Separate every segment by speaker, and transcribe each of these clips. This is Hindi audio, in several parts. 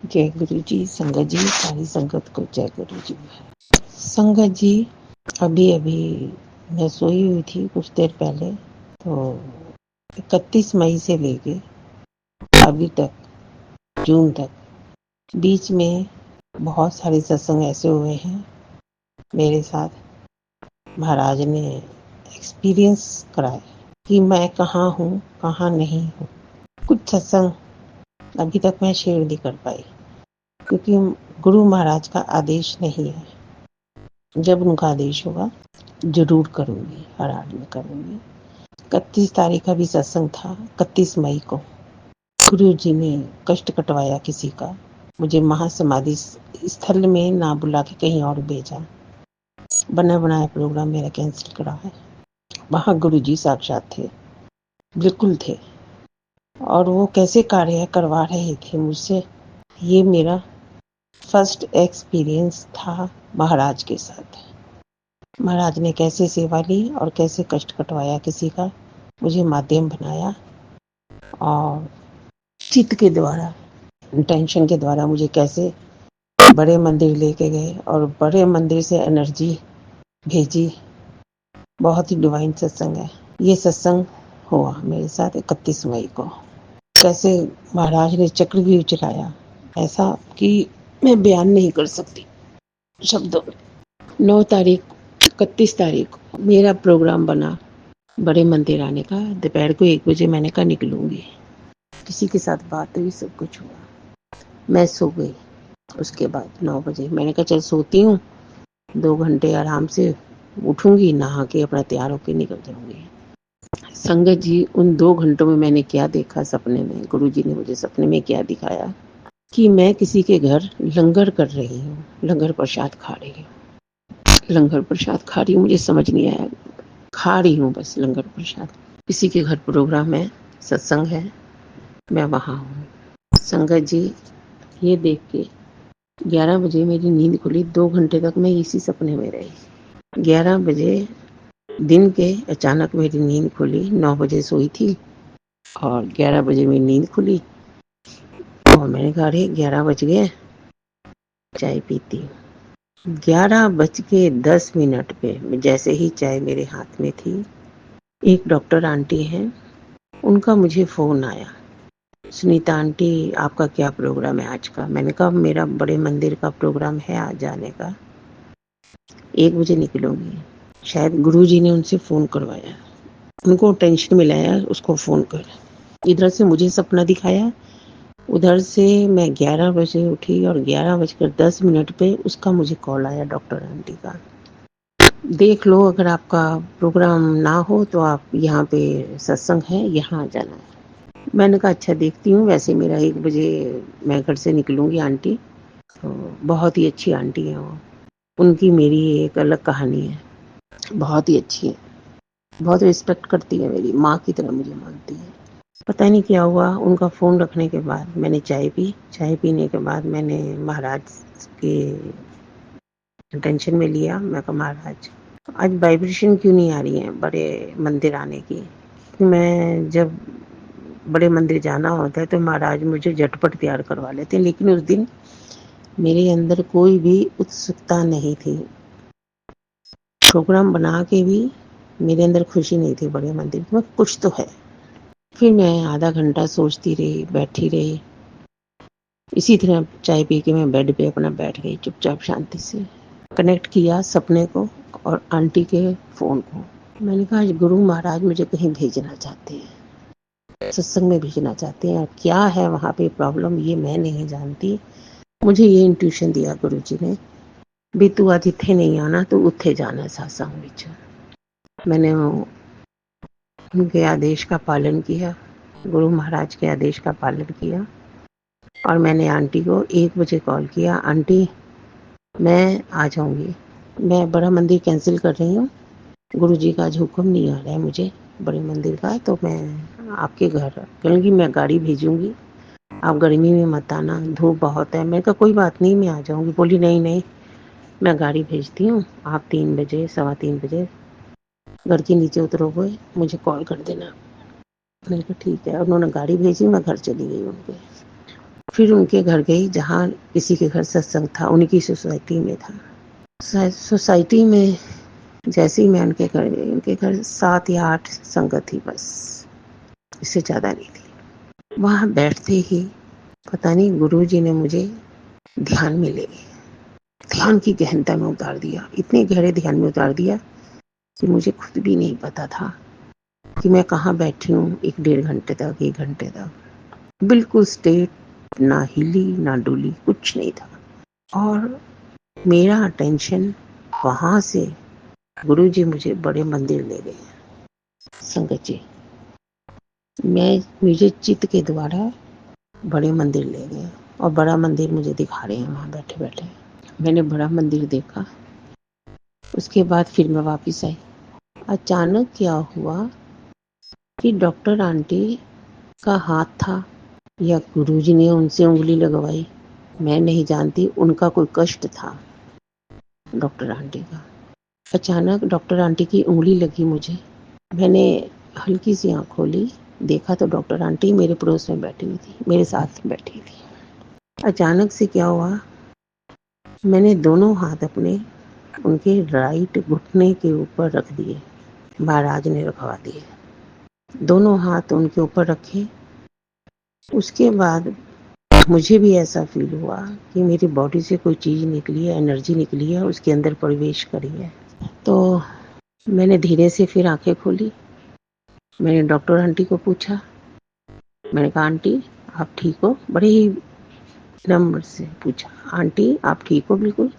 Speaker 1: जय गुरु जी, संगत जी, सारी संगत को जय गुरु जी। संगत जी, अभी अभी मैं सोई हुई थी कुछ देर पहले, तो 31 मई से लेके अभी तक जून तक बीच में बहुत सारे सत्संग ऐसे हुए हैं मेरे साथ। महाराज ने एक्सपीरियंस कराया कि मैं कहाँ हूँ कहाँ नहीं हूँ। कुछ सत्संग अभी तक मैं शेयर नहीं कर पाई क्योंकि गुरु महाराज का आदेश नहीं है। जब उनका आदेश होगा जरूर करूँगी, हर हाल में करूँगी। 31 तारीख का भी सत्संग था, 31 मई को गुरु जी ने कष्ट कटवाया किसी का, मुझे महासमाधि स्थल में ना बुला के कहीं और भेजा। बना बनाया प्रोग्राम मेरा कैंसिल करा है। वहाँ गुरु जी साक्षात थे, बिल्कुल थे, और वो कैसे कार्य करवा रहे थे मुझसे। ये मेरा फर्स्ट एक्सपीरियंस था महाराज के साथ। महाराज ने कैसे सेवा ली और कैसे कष्ट कटवाया किसी का, मुझे माध्यम बनाया, और चित्त के द्वारा, इंटेंशन के द्वारा मुझे कैसे बड़े मंदिर लेके गए और बड़े मंदिर से एनर्जी भेजी। बहुत ही डिवाइन सत्संग है ये। सत्संग हुआ मेरे साथ 31 मई को। कैसे महाराज ने चक्रव्यूह चलाया, ऐसा कि मैं बयान नहीं कर सकती शब्दों में। 9 तारीख 31 तारीख को मेरा प्रोग्राम बना बड़े मंदिर आने का। दोपहर को 1 बजे मैंने कहा निकलूंगी। किसी के साथ बात हुई, सब कुछ हुआ, मैं सो गई। उसके बाद 9 बजे मैंने कहा चल सोती हूँ, 2 घंटे आराम से उठूंगी, नहा के अपना तैयार होके निकल जाऊंगी। संगत जी, उन 2 घंटों में मैंने क्या देखा सपने में, गुरु जी ने मुझे सपने में क्या दिखाया कि मैं किसी के घर लंगर कर रही हूँ, लंगर प्रसाद खा रही हूँ। लंगर प्रसाद खा रही हूँ, मुझे समझ नहीं आया, खा रही हूँ बस लंगर प्रसाद। किसी के घर प्रोग्राम है, सत्संग है, मैं वहाँ हूँ। संगत जी, ये देख के 11 बजे मेरी नींद खुली। 2 घंटे तक मैं इसी सपने में रही। 11 बजे दिन के अचानक मेरी नींद खुली। 9 बजे सोई थी और 11 बजे मेरी नींद खुली, और मैंने कहा अरे 11 बज गए, चाय पीती हूँ। 11:10 पे जैसे ही चाय मेरे हाथ में थी, एक डॉक्टर आंटी हैं, उनका मुझे फ़ोन आया, सुनीता आंटी आपका क्या प्रोग्राम है आज का। मैंने कहा मेरा बड़े मंदिर का प्रोग्राम है आज जाने का, 1 बजे निकलूंगी। शायद गुरुजी ने उनसे फ़ोन करवाया, उनको टेंशन में लाया, उसको फ़ोन कर। इधर से मुझे सपना दिखाया, उधर से मैं 11 बजे उठी और 11:10 पे उसका मुझे कॉल आया, डॉक्टर आंटी का। देख लो, अगर आपका प्रोग्राम ना हो तो आप यहाँ पे सत्संग है, यहाँ आ जाना है। मैंने कहा अच्छा देखती हूँ, वैसे मेरा 1 बजे मैं घर से निकलूँगी आंटी। तो बहुत ही अच्छी आंटी है वो, उनकी मेरी एक अलग कहानी है, बहुत ही अच्छी है, बहुत रिस्पेक्ट करती है, मेरी माँ की तरह मुझे मानती है। पता नहीं क्या हुआ, उनका फ़ोन रखने के बाद मैंने चाय पी। चाय पीने के बाद मैंने महाराज के टेंशन में लिया। मैं कहा महाराज आज वाइब्रेशन क्यों नहीं आ रही है बड़े मंदिर आने की। मैं जब बड़े मंदिर जाना होता है तो महाराज मुझे झटपट तैयार करवा लेते हैं, लेकिन उस दिन मेरे अंदर कोई भी उत्सुकता नहीं थी। प्रोग्राम बना के भी मेरे अंदर खुशी नहीं थी बड़े मंदिर में, कुछ तो है। फिर मैं आधा घंटा सोचती रही, बैठी रही, इसी तरह चाय पी के मैं बेड पे अपना बैठ गई चुपचाप शांति से। कनेक्ट किया सपने को और आंटी के फ़ोन को। मैंने कहा आज गुरु महाराज मुझे कहीं भेजना चाहते हैं, सत्संग में भेजना चाहते हैं, क्या है वहाँ पे प्रॉब्लम ये मैं नहीं जानती। मुझे ये इंट्यूशन दिया गुरु जी ने, भी तू आज इत्थे नहीं आना, तो उत्थे जाना सत्संग विच। मैंने उनके आदेश का पालन किया, गुरु महाराज के आदेश का पालन किया, और मैंने आंटी को 1 बजे कॉल किया, आंटी मैं आ जाऊँगी, मैं बड़ा मंदिर कैंसिल कर रही हूँ, गुरु जी का आज हुक्म नहीं आ रहा है मुझे बड़े मंदिर का, तो मैं आपके घर, क्योंकि मैं गाड़ी भेजूँगी, आप गर्मी में मत आना, धूप बहुत है। मैंने कहा कोई बात नहीं, मैं आ जाऊँगी। बोली नहीं नहीं, मैं गाड़ी भेजती हूँ, आप 3 बजे 3:15 बजे घर के नीचे उतरोगे, मुझे कॉल कर देना। मैंने कहा ठीक है। उन्होंने गाड़ी भेजी, मैं घर चली गई उनके। फिर उनके घर गई जहाँ किसी के घर सत्संग था, उनकी सोसाइटी में था। सोसाइटी में जैसे ही मैं उनके घर गई, उनके घर 7 या 8 संगत थी, बस इससे ज़्यादा नहीं थी। वहाँ बैठते ही पता नहीं गुरुजी ने मुझे ध्यान में ले गए, ध्यान की गहनता में उतार दिया, इतने गहरे ध्यान में उतार दिया कि मुझे खुद भी नहीं पता था कि मैं कहाँ बैठी हूँ। 1-1.5 घंटे तक, 1 घंटे तक बिल्कुल स्टेट, ना हिली ना डुली, कुछ नहीं था। और मेरा अटेंशन वहाँ से गुरुजी मुझे बड़े मंदिर ले गए। संगत जी, मुझे चित्त के द्वारा बड़े मंदिर ले गए और बड़ा मंदिर मुझे दिखा रहे हैं वहाँ बैठे बैठे। मैंने बड़ा मंदिर देखा। उसके बाद फिर मैं वापस आई। अचानक क्या हुआ कि डॉक्टर आंटी का हाथ था या गुरुजी ने उनसे उंगली लगवाई, मैं नहीं जानती। उनका कोई कष्ट था डॉक्टर आंटी का। अचानक डॉक्टर आंटी की उंगली लगी मुझे। मैंने हल्की सी आँख खोली, देखा तो डॉक्टर आंटी मेरे पड़ोस में बैठी हुई थी, मेरे साथ बैठी थी। अचानक से क्या हुआ, मैंने दोनों हाथ अपने उनके राइट घुटने के ऊपर रख दिए, महाराज ने रखवा दिए। दोनों हाथ उनके ऊपर रखे। उसके बाद मुझे भी ऐसा फील हुआ कि मेरी बॉडी से कोई चीज़ निकली है, एनर्जी निकली है, उसके अंदर प्रवेश करी है। तो मैंने धीरे से फिर आंखें खोली। मैंने डॉक्टर आंटी को पूछा, मैंने कहा आंटी आप ठीक हो? बड़े ही नम्र से पूछा, आंटी आप ठीक हो बिल्कुल?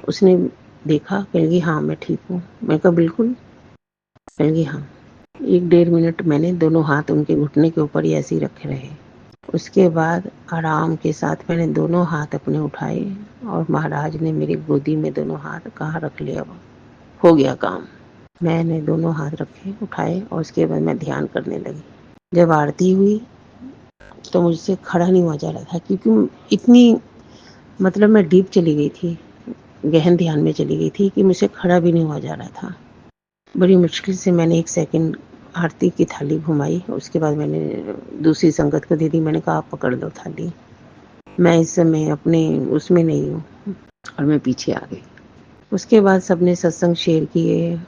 Speaker 1: उसने देखा, कहेगी हाँ मैं ठीक हूँ। मैं कहा बिल्कुल? कहेगी हाँ। 1-1.5 मिनट मैंने दोनों हाथ उनके घुटने के ऊपर ही ऐसे ही रखे रहे। उसके बाद आराम के साथ मैंने दोनों हाथ अपने उठाए और महाराज ने मेरी गोदी में दोनों हाथ कहाँ रख लिया, हो गया काम। मैंने दोनों हाथ रखे, उठाए और उसके बाद मैं ध्यान करने लगी। जब आरती हुई तो मुझसे खड़ा नहीं हुआ जा रहा था, क्योंकि इतनी मतलब मैं डीप चली गई थी, गहन ध्यान में चली गई थी कि मुझसे खड़ा भी नहीं हुआ जा रहा था। बड़ी मुश्किल से मैंने 1 सेकंड आरती की थाली घुमाई। उसके बाद मैंने दूसरी संगत को दे दी। मैंने कहा आप पकड़ लो थाली, मैं इस समय अपने उसमें नहीं हूँ, और मैं पीछे आ गई। उसके बाद सबने सत्संग शेयर किए,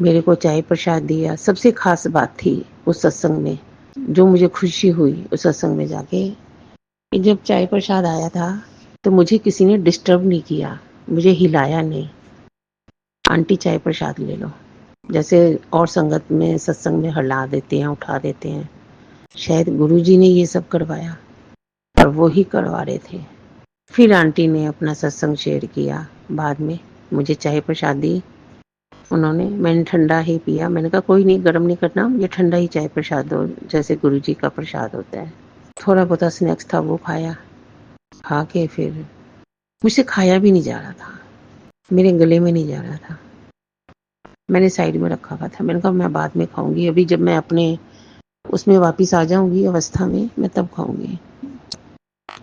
Speaker 1: मेरे को चाय प्रसाद दिया। सबसे खास बात थी उस सत्संग में, जो मुझे खुशी हुई उस सत्संग में जाके, जब चाय प्रसाद आया था तो मुझे किसी ने डिस्टर्ब नहीं किया, मुझे हिलाया नहीं, आंटी चाय प्रसाद ले लो, जैसे और संगत में सत्संग में हिला देते हैं, उठा देते हैं। शायद गुरुजी ने ये सब करवाया और वो ही करवा रहे थे। फिर आंटी ने अपना सत्संग शेयर किया। बाद में मुझे चाय प्रसाद दी उन्होंने, मैंने ठंडा ही पिया। मैंने कहा कोई नहीं, गर्म नहीं करना, ये ठंडा ही चाय प्रसाद दो, जैसे गुरुजी का प्रसाद होता है। थोड़ा बहुत स्नैक्स था वो खाया, खा के फिर मुझसे खाया भी नहीं जा रहा था, मेरे गले में नहीं जा रहा था। मैंने साइड में रखा हुआ था। मैंने कहा मैं बाद में खाऊंगी, अभी जब मैं अपने उसमें वापस आ जाऊंगी अवस्था में, मैं तब खाऊंगी।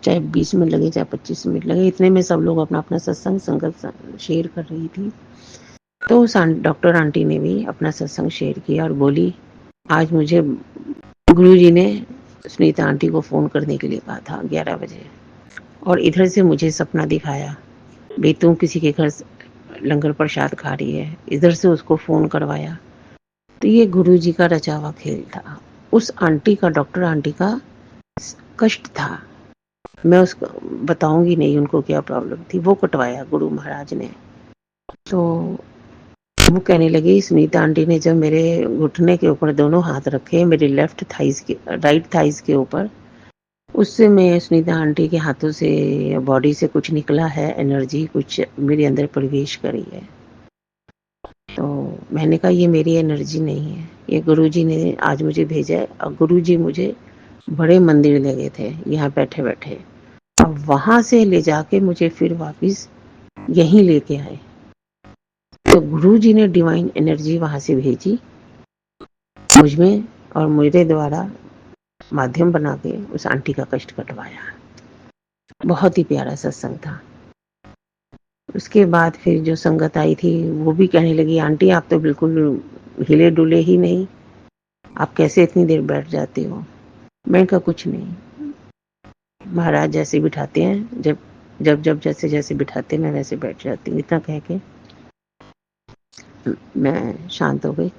Speaker 1: चाहे 20 मिनट लगे, चाहे 25 मिनट लगे, इतने में सब लोग अपना अपना सत्संग संगत शेयर कर रही थी। तो उस डॉक्टर आंटी ने भी अपना सत्संग शेयर किया और बोली, आज मुझे गुरुजी ने सुनीता आंटी को फ़ोन करने के लिए कहा था 11 बजे, और इधर से मुझे सपना दिखाया, भाई तुम किसी के घर लंगर प्रसाद खा रही है, इधर से उसको फ़ोन करवाया। तो ये गुरुजी का रचा हुआ खेल था। उस आंटी का, डॉक्टर आंटी का कष्ट था, मैं उसको बताऊंगी नहीं उनको क्या प्रॉब्लम थी, वो कटवाया गुरु महाराज ने। तो वो कहने लगी, सुनीता आंटी ने जब मेरे घुटने के ऊपर दोनों हाथ रखे, मेरे लेफ्ट थाइस के, राइट थाइस के ऊपर, उससे मैं सुनीता आंटी के हाथों से, बॉडी से कुछ निकला है, एनर्जी कुछ मेरे अंदर प्रवेश करी है। तो मैंने कहा ये मेरी एनर्जी नहीं है, ये गुरुजी ने आज मुझे भेजा है। और गुरुजी मुझे बड़े मंदिर ले गए थे यहाँ बैठे बैठे, अब वहां से ले जाके मुझे फिर वापस यहीं लेके आए। तो गुरुजी ने डिवाइन एनर्जी वहां से भेजी मुझ में, और मेरे द्वारा माध्यम बना के उस आंटी का कष्ट कटवाया। बहुत ही प्यारा सत्संग था। उसके बाद फिर जो संगत आई थी वो भी कहने लगी, आंटी आप तो बिल्कुल हिले डुले ही नहीं, आप कैसे इतनी देर बैठ जाते हो? मैंने कहा कुछ नहीं, महाराज जैसे बिठाते हैं, जब जैसे जैसे बिठाते हैं मैं वैसे बैठ जाती हूँ। इतना कह के मैं शांत हो गई।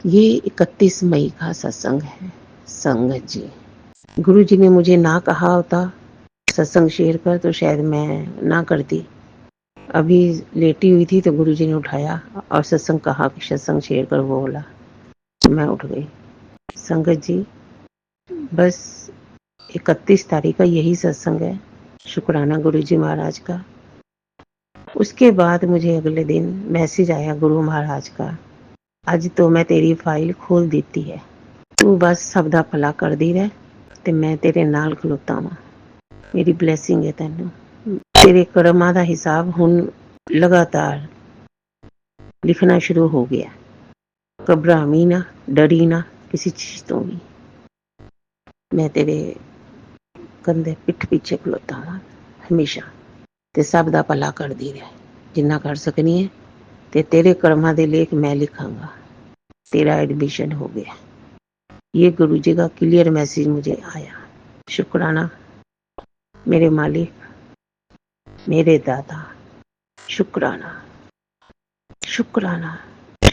Speaker 1: ये 31 मई का सत्संग है संगत जी। गुरु जी ने मुझे ना कहा होता सत्संग शेयर कर तो शायद मैं ना करती। अभी लेटी हुई थी तो गुरु जी ने उठाया और सत्संग कहा कि सत्संग शेयर कर, वो बोला, मैं उठ गई। संगत जी, बस 31 तारीख का यही सत्संग है, शुक्राना गुरु जी महाराज का। उसके बाद मुझे अगले दिन मैसेज आया गुरु महाराज का, आज तो मैं तेरी फाइल खोल देती है, तू बस सब दा भला कर दी रह ते मैं तेरे नाल खलोता वां। मेरी ब्लैसिंग है तैनू, तेरे कर्मां दा हिसाब हुण लगातार लिखना शुरू हो गया। घबरावी ना, डरी ना किसी चीज तो भी। मैं तेरे कंधे पिठ पीछे खलोता वां हमेशा, ते सब दा भला कर दी रह जिन्ना कर सकनी है, ते तेरे कर्मां दे लेख मैं लिखांगा। तेरा एडमिशन हो गया। ये गुरु जी का क्लियर मैसेज मुझे आया। शुक्राना मेरे मालिक, मेरे दादा, शुक्राना शुक्राना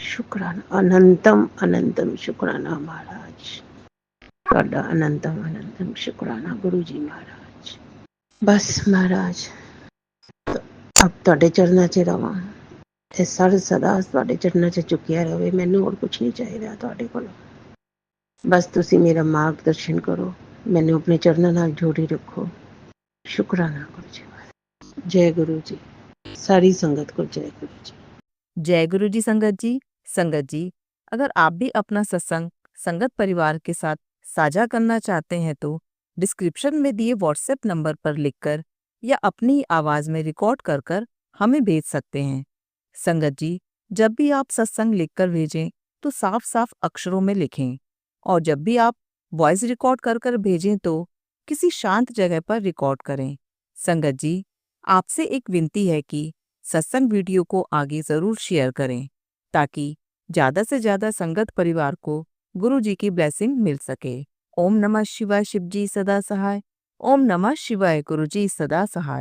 Speaker 1: शुक्राना, अनंतम अनंतम शुक्राना महाराज, ਤੁਹਾਡਾ अनंतम अनंतम शुक्राना गुरु जी महाराज। बस महाराज अब ਤੁਹਾਡੇ ਚਰਨਾਂ 'ਚ ਰਵਾਂ, ਇਹ ਸਰ ਸਦਾ ਤੁਹਾਡੇ ਚਰਨਾਂ 'ਚ ਝੁਕਿਆ ਰਹੇ, ਮੈਨੂੰ ਹੋਰ ਕੁਝ ਨਹੀਂ ਚਾਹੀਦਾ ਤੁਹਾਡੇ ਕੋਲੋਂ। ਬਸ ਤੁਸੀਂ ਮੇਰਾ ਮਾਰਗਦਰਸ਼ਨ ਕਰੋ, ਮੈਨੂੰ ਆਪਣੇ ਚਰਨਾਂ ਨਾਲ ਜੋੜੀ ਰੱਖੋ। शुक्राना गुरु जी, जय गुरु जी। सारी संगत को जय गुरु जी।
Speaker 2: जय गुरु जी। संगत जी, अगर आप भी अपना सत्संग संगत परिवार के साथ साझा करना चाहते हैं तो डिस्क्रिप्शन में दिए व्हाट्सएप नंबर पर लिखकर या अपनी आवाज में रिकॉर्ड कर कर हमें भेज सकते हैं। संगत जी, जब भी आप सत्संग लिखकर भेजें तो साफ साफ अक्षरों में लिखें, और जब भी आप वॉइस रिकॉर्ड कर कर भेजें तो किसी शांत जगह पर रिकॉर्ड करें। संगत जी, आपसे एक विनती है कि सत्संग वीडियो को आगे जरूर शेयर करें ताकि ज्यादा से ज्यादा संगत परिवार को गुरु जी की ब्लेसिंग मिल सके। ओम नमः शिवाय, शिव जी सदा सहाय। ओम नमः शिवाय, गुरु जी सदा सहाय।